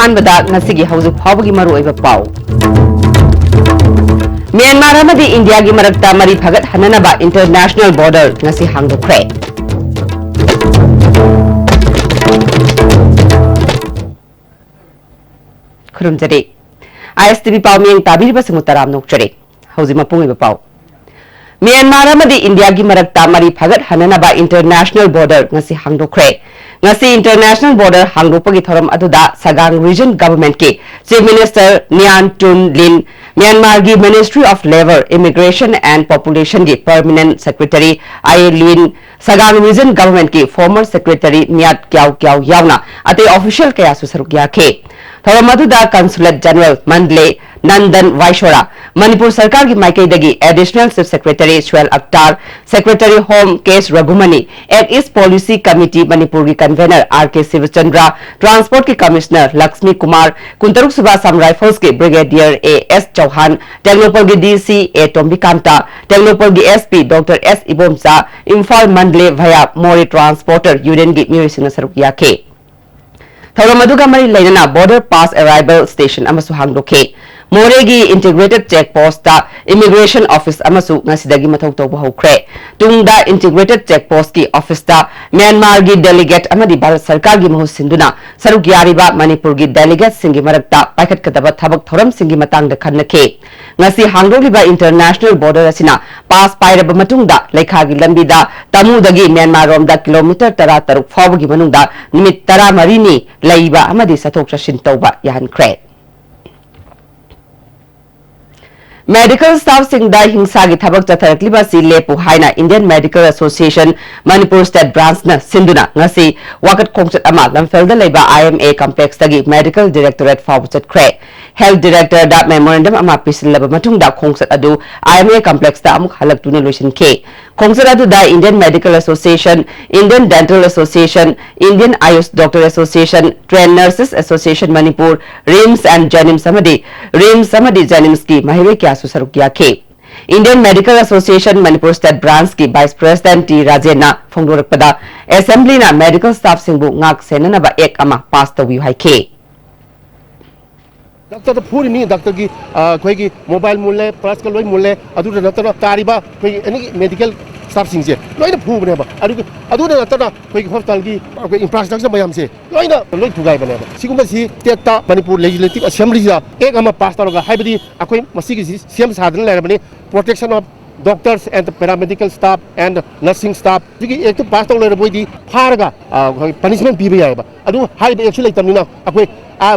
अहानबदा ngasi gi hauju phawgi maru oiba pau Myanmar amadi India gi marakta mari phagat hananaba international border ngasi hangdokre khurumjari ISTV pawmeng tabiriba singutaram nokjari hauji mapung oiba pau Myanmar amadi India gi marakta mari phagat hananaba international border ngasi hangdokre ngasi international border hangdopagi thoram aduda Sagang region government ki chief minister Nyan Tun Lin Myanmar gi Ministry of Labour Immigration and Population gi permanent secretary Ai Lin Sagang region government ki former secretary Nyat Kyau Kyau yauna ate official kaya su saruk yakhe thoram aduda consulate general Mandle Nandan Vaishora Manipur Sarkar ki Maikai dagi additional chief secretary Swell Akhtar secretary home Case Raghumani Act East policy committee Manipur ki convener RK Sivachandra transport ki commissioner Lakshmi Kumar Kuntaruk Subha Sam Rifles ki brigadier AS Chauhan Technopol ki DC A Tombikanta Technopol ki SP Dr S Ibomsa Imphal Mandle via Mori transporter union ki miyoi singna saruk yakhe thoram aduga mari lainana border pass arrival station amasu hangdokhe Moregi integrated check post ta immigration office amasu ngasidagi mathau tawba hokre tungda integrated check post ki office ta Myanmar gi delegate amadi Bharat Sarkar gi mahu sinduna saruk yariba Manipur gi delegate singi marakta paikhat kadaba thabak thoram singi matang da khanakhe ngasi hangdoliba international border asina pass pairaba matungda lekha gi lambi da tamu dagi Myanmar rom da kilometer 13 fawba gi manungda nimit 13 ni laiba amadi sathok chashin tawba yahankre Medical staff singda hingsa gi thabak chatharakliba si lepu haina Indian Medical Association Manipur State Branch na sinduna ngasi wakat khongchat ama lamfelda leiba IMA complex tagi Medical Directorate fawchat kre Health Director da memorandum ama pisilaba matungda khongchat adu IMA complex ta amuk halak tuni loisin ke khongchat adu da Indian Medical Association Indian Dental Association Indian Ayush Doctor Association Trained Nurses Association Manipur RIMS and Janims samadi RIMS samadi Janims ki mahiwe kya susaruk yakhe Indian Medical Association Manipur State Branch ki Vice President T Rajena phongdorakpada Assembly na medical staff singbu ngak senanaba ek ama pass tawi haike Doctor Puri ni doctor ki koi ki mobile mulle pass ka loi mulle adu na tara tariba koi any medical staff sing je loi na phu bane ba adu na tara koi ki hospital ki koi infrastructure mayam se loi na loi thugai bane ba siguma si teta Manipur Legislative Assembly ja ek ama pass taroga haibadi akoi masi ki CM sadan la bane protection of doctors and paramedical staff and nursing staff jigi ek to pass taw le boi di pharaga punishment bi ba adu haibe actually tamina akoi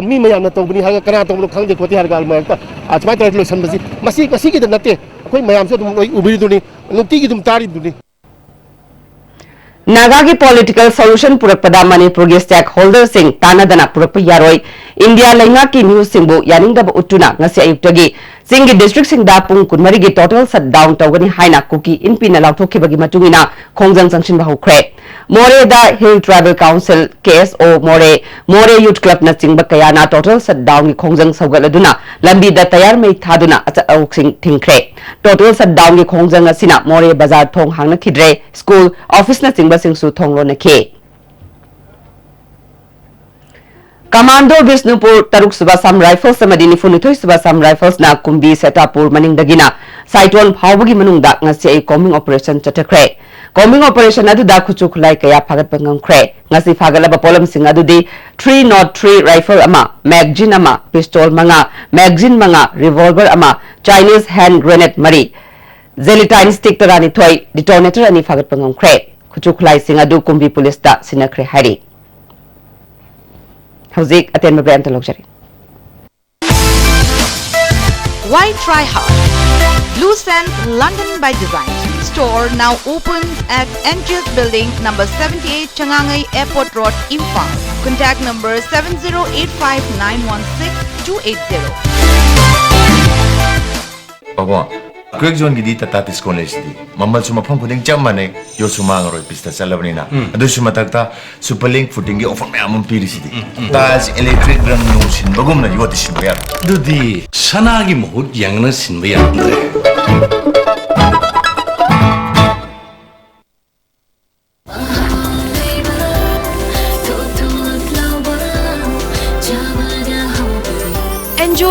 mi mayam na tawbani ha kana tawlo khangde khoti har gal ma achmai tara lo san masi ki nate akoi mayam so dum ubiri duni nukti ki dum tari duni Naga ki political solution purakpada Manipur gi stakeholder sing tanadana purakpa yaroi India lainga ki news singbu yaninga ba utuna ngasi ayuktagi singi district sing da pung kunmari gi total shutdown tawgani haina kuki inpi na lauthokibagi matungina khongjang sangshin ba hokre More da Hill Tribal Council KSO More Youth Club na chingba kaya na total shutdown gi khongjang saugaladuna lambi da tayar mai thaduna acha auksing thingkre total shutdown gi khongjang asina More bazar thong hangna khidre school office na chingba singsu thonglo na ke Commando Visnupur Taruk Subasam Rifles samadi Nifunithoi Subasam Rifles na Kumbi Setapur maningdagina Cyclone phawbagi manungda ngasi ai combing operation chatakre combing operation adu da khuchu khulai kaya phagat pangangkre ngasi phagalaba polam sing adu di 303 rifle ama magazine ama pistol manga magazine manga revolver ama Chinese hand grenade mari Zelatine stick tarani thoi detonator ani phagat pangangkre khuchu khulai sing adu Kumbi police da sinakre hari Hauzik aten ma brand luxury Why try hard? Blue Sands London by Design store now open at NGS building number 78 Changangai Airport Road Imphal. Contact number 7085916280. Baba Quick zone gidi tata discount lesti. Mamal suma phang puding jam mane yo suma ngaroi pista salabni na. Adu suma takta superlink footing gi offer me amum piri sidi. Tas electric rang no sin bagum na yo tisin bayar. Dudi sana gi mohut yang na sin bayar andre.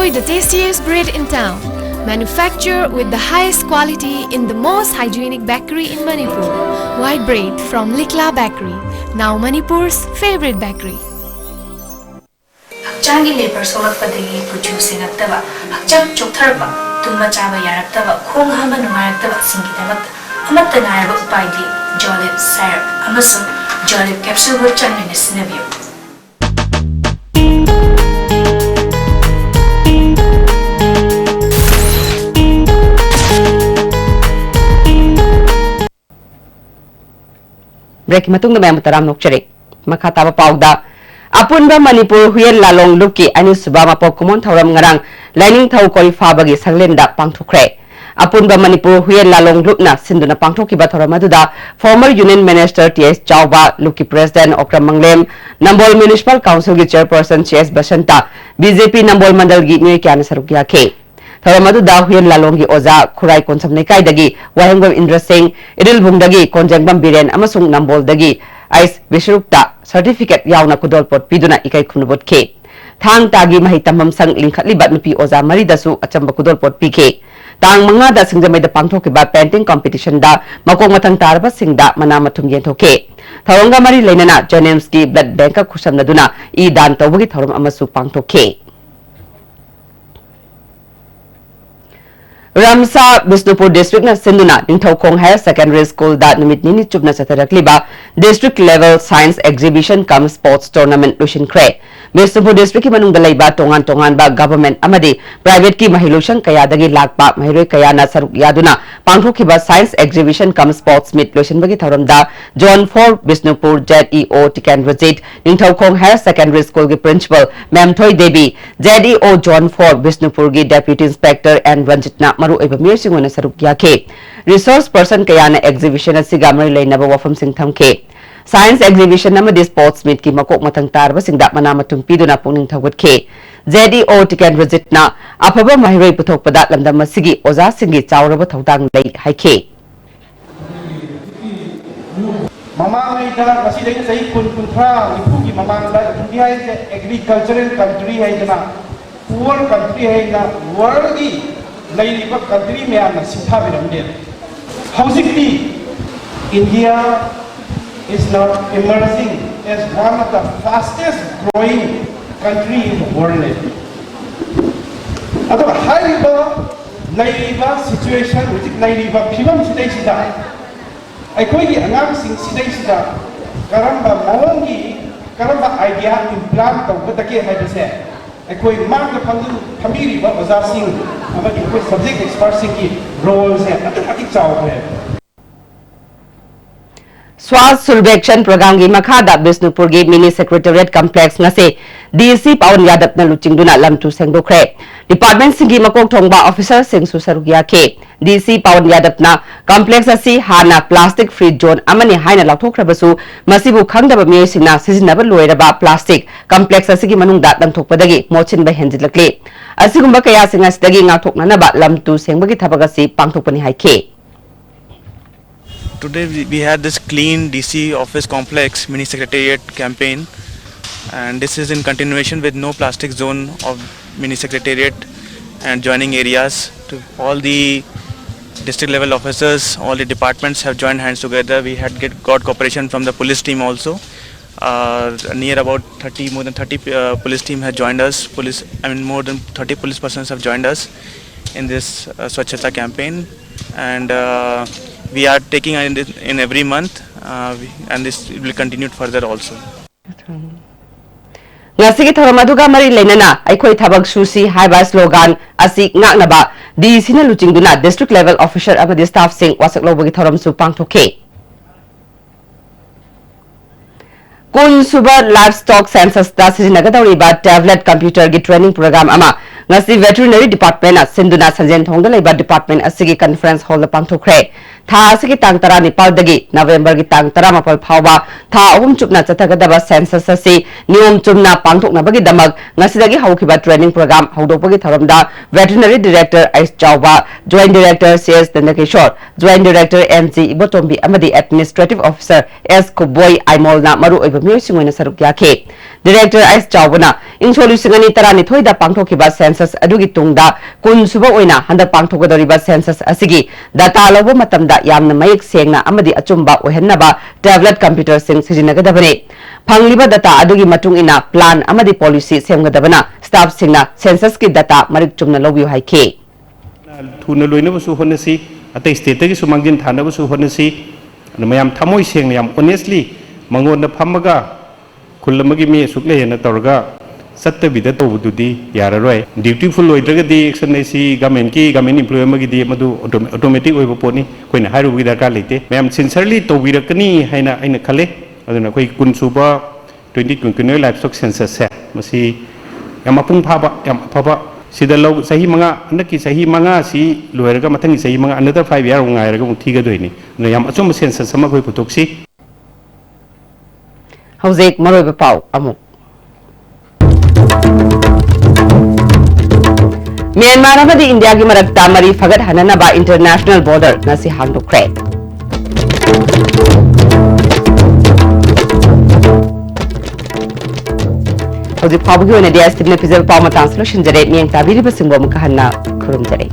Enjoy the tastiest bread in town, manufactured with the highest quality in the most hygienic bakery in Manipur. White bread from Likla Bakery, now Manipur's favorite bakery. Hakchangi labor solakpadagi puju sengaktaba, hakchang choktarba, tumma chaba yaraktaba, khong hama nungayaktaba singidamak, amatta ngaraba upaidi, Jolib syrup, amasung Jolib capsule wo chanmina sinabiyo. Break matung na mayam taram nokchare makataba pauda apunba Manipur huyen lalong luki ani suba mapok kumon thauram ngarang lining thau koi fabagi sanglenda pangthokre apunba Manipur huyen lalong lupna sinduna pangthokiba thoram aduda former union minister TS Chauba luki president Okram Manglem Nambol municipal council gi chairperson CS Basanta BJP Nambol mandal gi mi kyana sarukya ke Thoramadu da huyen lalongi oza khurai konsam nei kai dagi wahengom Indra Singh Idil Bungdagi Konjengbam Biren amasung Nambol dagi Ais Vishrukta certificate yauna kudol pot piduna ikai khunubot ke thang tagi mahi tamam sang lingkhatli bat nupi oza mari dasu achamba kudol pot pike tang manga da singjamai da pangthoki ba painting competition da makong matang tarba singda mana mathum yenthoke tharonga mari leinana Janems ki blood bank ka khusamna duna I dan tawbagi thoram amasu pangthoke Ramsa Bisnupur District na Sinduna Ningthokong Higher Secondary School da numit nini chupna satarakliba District Level Science Exhibition cum Sports Tournament Lushin Kre Bisnupur District ki manung dalaiba tongan ba government amadi private ki mahilushan kaya dagi lakpa mahiroi kaya na saruk yaduna pangthokiba Science Exhibition cum Sports Meet Lushin bagi thoramda Zone 4 Bisnupur ZEO Tikan Rajit Ningthokong Higher Secondary School ki principal Ma'am Thoi Devi ZEO Zone 4 Bisnupur ki Deputy Inspector and Ranjitna maru eba mirsingona sarukya ke resource person kayana exhibition asiga mari leinaba wafam sing thamke science exhibition amadi sports meet ki makok matang tarba singda manama tumpiduna pungning thawat ke ZEO Tikan Rajitna afaba mahiroi puthokpada lamdam asigi oza singi chawraba thawdang lei haike mamang ida masidai sai kuntra ipugi mamang da india is agricultural country hai jana poor country hai na world ki Lailiba country में आना सिद्धा बिरमदे Housingly, India is now emerging as one of the fastest growing country in the world. अतः हाईबा Lailiba situation which Lailiba film सिद्धाई सिद्धा ऐकोई की अंगाम सिंह सिद्धाई सिद्धा करम्बा मौंगी करम्बा आइडिया इम्प्लांट तो बतके है जैसे कोई मार्ग फंदी ओजा सिंह कोई सब्जेक्ट एक्सपर्ट सिंह की रोल से अतिक चाव है Swast Survekshan program gi makhada Bisnupur gi mini secretariat complex ngase DC Pawan Yadav na luchingduna lamtu sengdokre department singi makok thongba officer sing susarugya ke DC Pawan Yadav na complex asi hana plastic free zone amani haina lathokrabasu masibu khangdaba mi singna sizinaba loiraba plastic complex asi gi manungda lamthokpadagi mochinba henjilakle asigumba kaya singa sidagi ngathoknanaba lamtu sengbagi thabagasi pangthokpani haike Today we had this clean DC office complex mini secretariat campaign, and this is in continuation with no plastic zone of mini secretariat and joining areas. To all the district level officers, all the departments have joined hands together. We had got cooperation from the police team also. Near about 30, more than 30 police team have joined us. More than 30 police persons have joined us in this Swachhata campaign, and we are taking in every month, and this will continue further also. Ngasigi thoramaduga mari leinana aikhoi thabak susi haiba slogan asi ngaknaba DC na luchingduna district level officer amadi staff sing wasak lobagi thoram su pangthoke Kun Suba Livestock Census da sizinagadauriba tablet computer gi training program ama ngasi veterinary department na sinduna sanjen thongda leiba department asigi conference hall da pangthokre था असगी तांग 19 दगी नवंबर की तांग 14 फावबा था अहुम चुपना चथगदबा census असि नियम चुमना पांगथोकनबगी दमक ngasiदagi hawkiba training program hawdokpagi tharamda veterinary director Ais Chawba, joint director CS Tandakishore, joint director MG Ibotombi amadi administrative officer S Kuboy Aimolna maru oiba myosingoina saruk yakhe director Ais Chawbana insolusingani tarani thoida pangthokiba census adugi tungda kun suba oina handak pangthokodoriba census asigi data lobo matamda yamna mayek sengna amadi achumba ohennaba tablet computer sing sijinagadabane phangliba data adugi matung ina plan amadi policy semgadabana staff singna census ki data marik chumna lobiyo haike thuna loina bu su honasi ate state gi sumangin thana bu su honasi mayam thamoi seng yam honestly mangon na phamaga khullamagi me sukle na torga satta bida to bududi yararoi dutiful loidraga di action si government employee magi di madu automatic oiba poni koina hairu gi darkar leite mayam sincerely to birakani haina aina khale aduna koi kunsuba 2029 livestock census se masi yam apung phaba yam phaba sida lo sahi manga anaki sahi manga si loiraga mathangi sahi manga another 5 year ngai raga thiga doini no yam achum census sama koi putoksi hauzik maroiba pau amu Myanmar amadi India gi marakta mari fagat hananaba international border ngasi hangdokre hauzik phabugi ona dia stibne pizal pau matang solution jare niang tabiri basingbo mukahanna khurum jare